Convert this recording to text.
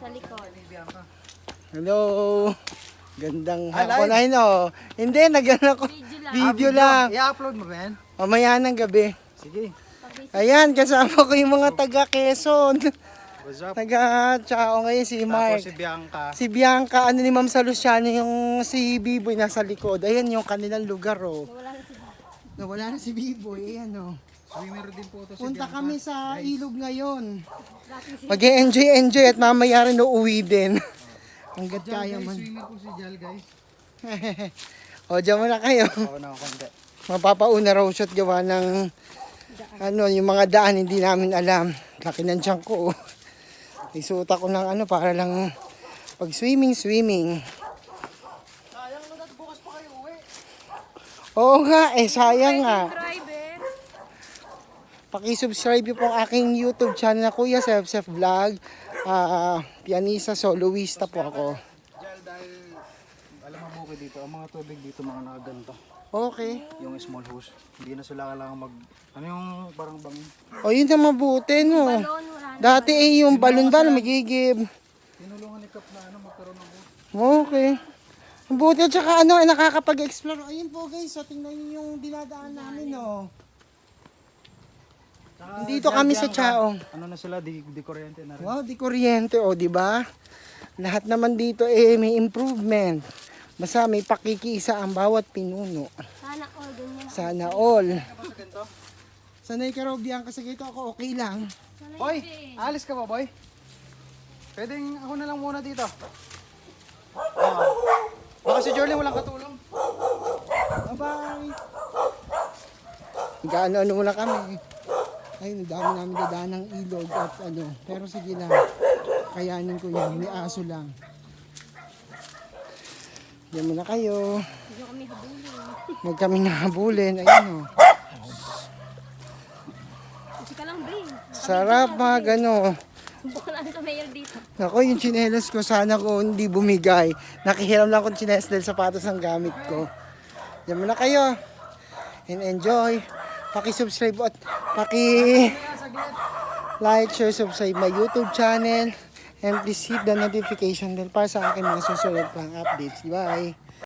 Sa likod. Hello. Gandang hapon. Ay no. Hindi, nagano ko. Video lang. I-upload mo ba yan? Mamaya ng gabi. Sige. Ayan, kasama ko yung mga taga Quezon. What's up? Taga Chao ngayon si Mark. Tapos si Bianca. Si Bianca, ano ni Ma'am Salustiano, yung si Biboy nasa likod. Ayan yung kanilang lugar, oh. Nawala na si Biboy, ayan, oh. Swimmer din po to si Punta Bianca. kami sa ilog ngayon. Mag-enjoy at mamaya rin uuwi din. Hanggat kaya man. Swimmer po si Jal, guys. O, dyan muna kayo. Oo na, konti. Mapapauna raw shot gawa ng ano, yung mga daan hindi namin alam. Laki ng tiyan ko, oh. Isuot ako ng ano para lang pag swimming. Sayang na bukas pa kayo uwi. Oo nga, sayang nga. Driver. Paki-subscribe po ang aking YouTube channel na Kuya Sef Vlog. Pianista, soloista po ako. Jal, dahil alam mo bukid dito, ang mga tubig dito mga nakaganto. Okay. Yung small hose. Hindi na sila kailangan mag... Ano yung parang bang... O yun na mabuti, no. Balon, wala na. Dati yung balon ba na magigib. Tinulungan ni Kap na ano, magkaroon ng hose. Okay. Mabuti at saka ano, nakakapag-explore. Ayun po guys, so tingnan niyo yung dinadaan namin, no. Saka, Dito kami sa Bianca, Chao. Ano na sila, di kuryente na rin. Wow, di kuryente, o, di ba? Lahat naman dito may improvement. Basta may pakikiisa ang bawat pinuno. Sana all ganyan. Sana all. Ano sa ganito? Sanay ka raw, Bianca, sa gito ako, okay lang. Boy, alis ka ba, boy? Pwedeng ako na lang muna dito. Baka si Jorlin walang katulong. Bye-bye. Nag-ano-ano muna kami. Ayun, ang dami namin dadaan ng ilog at ano. Pero sige lang, kayanin ko yan. May aso lang. Diyan muna kayo. Hindi kami habulin. Huwag kami nahabulin. Ayun, o. Kasi ka lang, Brin. Sarap mag ano. Subukan natin sa mayor dito. Ako, yung tsinelas ko, sana ko hindi bumigay. Nakihiram lang akong tsinelas dahil sapatos ang gamit ko. Diyan muna kayo. And enjoy. Paki-subscribe at paki-like, share, subscribe my YouTube channel. And please hit the notification bell para sa akin mga susunod pang updates. Bye!